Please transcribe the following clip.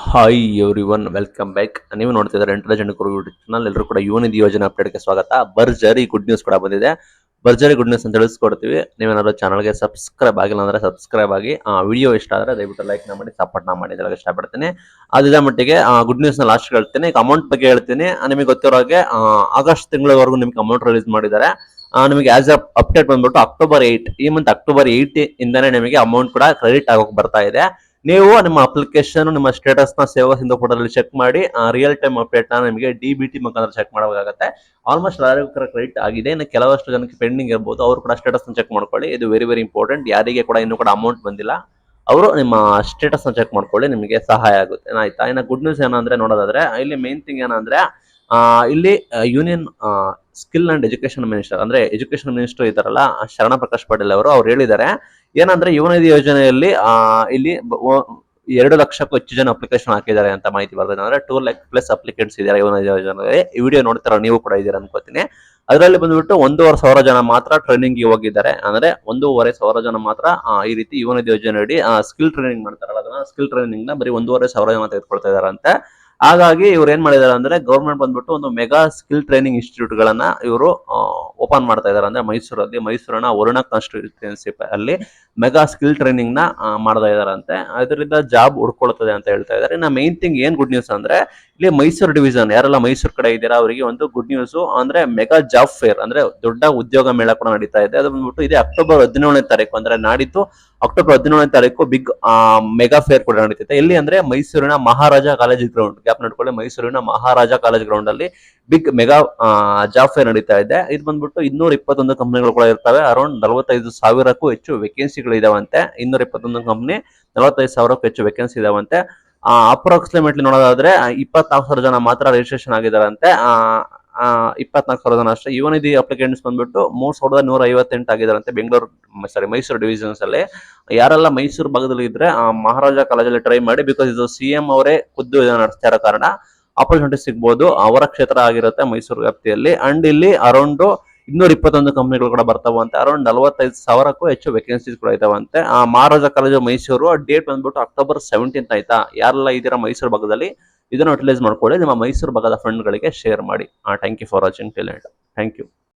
Hi everyone welcome back. ನೀವು ನೋಡ್ತಿದ್ದಾರೆ intelligent ಗುರು YouTube channel. ಎಲ್ಲರೂ ಕೂಡ ಯುವನಿಧಿ ಯೋಜನೆ ಅಪ್ಡೇಟ್ಗೆ ಸ್ವಾಗತ. ಭರ್ಜರಿ ಗುಡ್ ನ್ಯೂಸ್ ಕೂಡ ಬಂದಿದೆ. ಭರ್ಜರಿ ಗುಡ್ ನ್ಯೂಸ್ ಅಂತ ತಿಳಿಸ್ಕೊಡ್ತೀವಿ. ನೀವೇನಾದ್ರು ಚಾನಲ್ಗೆ ಸಬ್ಸ್ಕ್ರೈಬ್ ಆಗಿಲ್ಲ ಅಂದ್ರೆ ಸಬ್ಸ್ಕ್ರೈಬ್ ಆಗಿ. ವಿಡಿಯೋ ಇಷ್ಟ ಆದರೆ ದಯವಿಟ್ಟು ಲೈಕ್ ಮಾಡಿ ಸಪೋರ್ಟ್ ಮಾಡಿ ಅಂತ ಹೇಳಕ್ಕೆ ಇಷ್ಟಪಡ್ತೀನಿ. ಅದಿದೆ ಮಟ್ಟಿಗೆ ಗುಡ್ ನ್ಯೂಸ್ ನ ಲಾಸ್ಟ್ ಹೇಳ್ತೀನಿ. ಅಮೌಂಟ್ ಬಗ್ಗೆ ಹೇಳ್ತೀನಿ. ನಿಮಗೆ ಗೊತ್ತಿರೋ ಹಾಗೆ ಆಗಸ್ಟ್ ತಿಂಗಳವರೆಗೂ ನಿಮ್ಗೆ ಅಮೌಂಟ್ ರಿಲೀಸ್ ಮಾಡಿದ್ದಾರೆ. ನಿಮಗೆ ಆಸ್ ಅಪ್ಡೇಟ್ ಬಂದ್ಬಿಟ್ಟು ಅಕ್ಟೋಬರ್ 8 ಈ ಮಂತ್ ಅಕ್ಟೋಬರ್ 8 ಇಂದಾನೆ ನಿಮಗೆ ಅಮೌಂಟ್ ಕೂಡ ಕ್ರೆಡಿಟ್ ಆಗೋಕೆ ಬರ್ತಾ ಇದೆ. ನೀವು ನಿಮ್ಮ ಅಪ್ಲಿಕೇಶನ್ ನಿಮ್ಮ ಸ್ಟೇಟಸ್ ನ ಸೇವಾ ಸಿಂಧು ಪೋರ್ಟಲ್ ಚೆಕ್ ಮಾಡಿ ರಿಯಲ್ ಟೈಮ್ ಅಪ್ಡೇಟ್ ನ ನಿಮಗೆ DBT ಮುಖಾಂತರ ಚೆಕ್ ಮಾಡಬೇಕಾಗುತ್ತೆ. ಆಲ್ಮೋಸ್ಟ್ ಎಲ್ಲರಿಗೂ ಕ್ರೆಡಿಟ್ ಆಗಿದೆ. ಇನ್ನು ಕೆಲವಷ್ಟು ಜನಕ್ಕೆ ಪೆಂಡಿಂಗ್ ಇರಬಹುದು. ಅವರು ಕೂಡ ಸ್ಟೇಟಸ್ ನ ಚೆಕ್ ಮಾಡ್ಕೊಳ್ಳಿ. ಇದು ವೆರಿ ವೆರಿ ಇಂಪಾರ್ಟೆಂಟ್. ಯಾರಿಗೆ ಕೂಡ ಇನ್ನೂ ಕೂಡ ಅಮೌಂಟ್ ಬಂದಿಲ್ಲ ಅವರು ನಿಮ್ಮ ಸ್ಟೇಟಸ್ ನ ಚೆಕ್ ಮಾಡ್ಕೊಳ್ಳಿ, ನಿಮಗೆ ಸಹಾಯ ಆಗುತ್ತೆ. ಆಯ್ತಾ? ಇನ್ನು ಗುಡ್ ನ್ಯೂಸ್ ಏನಂದ್ರೆ ನೋಡೋದಾದ್ರೆ ಇಲ್ಲಿ ಮೇನ್ ಥಿಂಗ್ ಏನಂದ್ರೆ ಇಲ್ಲಿ union skill and education minister ಅಂದ್ರೆ ಎಜುಕೇಶನ್ ಮಿನಿಸ್ಟರ್ ಇದಾರಲ್ಲ ಶರಣ ಪ್ರಕಾಶ್ ಪಾಟೀಲ್ ಅವರು ಹೇಳಿದ್ದಾರೆ ಏನಂದ್ರೆ ಯುವನಿಧಿ ಯೋಜನೆಯಲ್ಲಿ ಇಲ್ಲಿ 2 ಲಕ್ಷಕ್ಕೂ ಹೆಚ್ಚು ಜನ ಅಪ್ಲಿಕೇಶನ್ ಹಾಕಿದ್ದಾರೆ ಅಂತ ಮಾಹಿತಿ ಬರ್ತದೆ. ಅಂದ್ರೆ 2 lakh ಪ್ಲಸ್ ಅಪ್ಲಿಕೆಂಟ್ಸ್ ಇದ್ದಾರೆ ಯುವನಿಧಿ ಯೋಜನೆಗೆ. ಈ ವಿಡಿಯೋ ನೋಡ್ತಾರ ನೀವು ಕೂಡ ಇದ್ದೀರಾ ಅನ್ಕೋತೀನಿ. ಅದರಲ್ಲಿ ಬಂದ್ಬಿಟ್ಟು 1,500 ಜನ ಮಾತ್ರ ಟ್ರೈನಿಂಗ್ ಹೋಗಿದ್ದಾರೆ. ಅಂದ್ರೆ 1,500 ಜನ ಮಾತ್ರ ಈ ರೀತಿ ಯುವನಿಧಿ ಯೋಜನೆ ಅಡಿ ಸ್ಕಿಲ್ ಟ್ರೈನಿಂಗ್ ಮಾಡ್ತಾರಲ್ಲ ಅದನ್ನ ಸ್ಕಿಲ್ ಟ್ರೈನಿಂಗ್ ನ ಬರೀ 1,500 ಜನ ತೆಗೆದುಕೊಳ್ತಾ ಇದಾರೆ ಅಂತೆ. ಹಾಗಾಗಿ ಇವ್ರು ಏನ್ ಮಾಡಿದಾರೆ ಅಂದ್ರೆ ಗೌರ್ಮೆಂಟ್ ಬಂದ್ಬಿಟ್ಟು ಒಂದು ಮೆಗಾ ಸ್ಕಿಲ್ ಟ್ರೈನಿಂಗ್ ಇನ್ಸ್ಟಿಟ್ಯೂಟ್ ಗಳನ್ನ ಇವರು ಓಪನ್ ಮಾಡ್ತಾ ಇದಾರೆ. ಅಂದ್ರೆ ಮೈಸೂರಿನ ವರುಣ ಕಾನ್ಸ್ಟಿಟ್ಯೂನ್ಸಿ ಅಲ್ಲಿ ಮೆಗಾ ಸ್ಕಿಲ್ ಟ್ರೈನಿಂಗ್ ನ ಮಾಡ್ತಾ ಇದಾರಂತೆ. ಅದರಿಂದ ಜಾಬ್ ಹುಡ್ಕೊಳ್ತದೆ ಅಂತ ಹೇಳ್ತಾ ಇದಾರೆ. ಇನ್ನ ಮೇನ್ ಥಿಂಗ್ ಏನ್ ಗುಡ್ ನ್ಯೂಸ್ ಅಂದ್ರೆ ಇಲ್ಲಿ ಮೈಸೂರು ಡಿವಿಷನ್ ಯಾರೆಲ್ಲ ಮೈಸೂರು ಕಡೆ ಇದ್ದೀರಾ ಅವರಿಗೆ ಒಂದು ಗುಡ್ ನ್ಯೂಸ್ ಅಂದ್ರೆ ಮೆಗಾ ಜಾಬ್ ಫೇರ್ ಅಂದ್ರೆ ದೊಡ್ಡ ಉದ್ಯೋಗ ಮೇಳ ಕೂಡ ನಡೀತಾ ಇದೆ. ಅದು ಬಂದ್ಬಿಟ್ಟು ಇದೆ ಅಕ್ಟೋಬರ್ 17ನೇ ತಾರೀಕು ಅಂದ್ರೆ ನಾಡಿದ್ದು ಅಕ್ಟೋಬರ್ 17ನೇ ತಾರೀಕು ಬಿಗ್ ಮೆಗಾ ಫೇರ್ ಕೂಡ ನಡೀತಿದೆ. ಎಲ್ಲಿ ಅಂದ್ರೆ ಮೈಸೂರಿನ ಮಹಾರಾಜ ಕಾಲೇಜ್ ಗ್ರೌಂಡ್ ಗ್ಯಾಪ್ ನಡ್ಕೊಳ್ಳಿ. ಮೈಸೂರಿನ ಮಹಾರಾಜ ಕಾಲೇಜ್ ಗ್ರೌಂಡ್ ಅಲ್ಲಿ ಬಿಗ್ ಮೆಗಾ ಜಾಬ್ ಫೇರ್ ನಡೀತಾ ಇದೆ. ಇದು ಬಂದ್ಬಿಟ್ಟು 221 ಕಂಪನಿಗಳು ಕೂಡ ಇರ್ತವೆ. ಅರೌಂಡ್ 45,000ಕ್ಕೂ ಹೆಚ್ಚು ವೇಕೆನ್ಸಿಗಳು ಇದಾವಂತೆ. 221 ಕಂಪನಿ 45,000ಕ್ಕೂ ಹೆಚ್ಚು ವೇಕೆನ್ಸಿ ಇದಾವಂತೆ. ಅಪ್ರಾಕ್ಸಿಮೇಟ್ಲಿ ನೋಡೋದಾದ್ರೆ 24,000 ಜನ ಮಾತ್ರ ರಿಜಿಸ್ಟ್ರೇಷನ್ ಆಗಿದಾರಂತೆ. 24,000 ಜನ ಅಷ್ಟೇ. ಯುವನಿಧಿ ಅಪ್ಲಿಕೆಂಟ್ಸ್ ಬಂದ್ಬಿಟ್ಟು 3,158 ಆಗಿದಾರಂತೆ ಬೆಂಗಳೂರು ಮೈಸೂರು ಡಿವಿಷನ್ಸ್ ಅಲ್ಲಿ. ಯಾರೆಲ್ಲ ಮೈಸೂರು ಭಾಗದಲ್ಲಿ ಇದ್ರೆ ಮಹಾರಾಜ ಕಾಲೇಜಲ್ಲಿ ಟ್ರೈ ಮಾಡಿ. ಬಿಕಾಸ್ ಇದು CM ಅವರೇ ಖುದ್ದು ನಡೆಸ್ತಾ ಇರೋ ಕಾರಣ ಆಪರ್ಚುನಿಟಿ ಸಿಗ್ಬೋದು. ಅವರ ಕ್ಷೇತ್ರ ಆಗಿರುತ್ತೆ ಮೈಸೂರು ವ್ಯಾಪ್ತಿಯಲ್ಲಿ. ಅಂಡ್ ಇಲ್ಲಿ ಅರೌಂಡ್ 221 ಕಂಪನಿಗಳು ಕೂಡ ಬರ್ತಾವಂತೆ. ಅರೌಂಡ್ 45,000ಕ್ಕೂ ಹೆಚ್ಚು ವೇಕೆನ್ಸೀಸ್ ಕೂಡ ಇದಾವಂತೆ. ಮಹಾರಾಜ ಕಾಲೇಜು ಮೈಸೂರು ಡೇಟ್ ಬಂದ್ಬಿಟ್ಟು ಅಕ್ಟೋಬರ್ 17 ಆಯ್ತಾ. ಯಾರೆಲ್ಲ ಇದೀರಾ ಮೈಸೂರು ಭಾಗದಲ್ಲಿ ಇದನ್ನು ಯುಟಿಲೈಸ್ ಮಾಡ್ಕೊಳ್ಳಿ. ನಿಮ್ಮ ಮೈಸೂರು ಭಾಗದ ಫ್ರೆಂಡ್ಗಳಿಗೆ ಶೇರ್ ಮಾಡಿ. Thank you for watching till end. Thank you.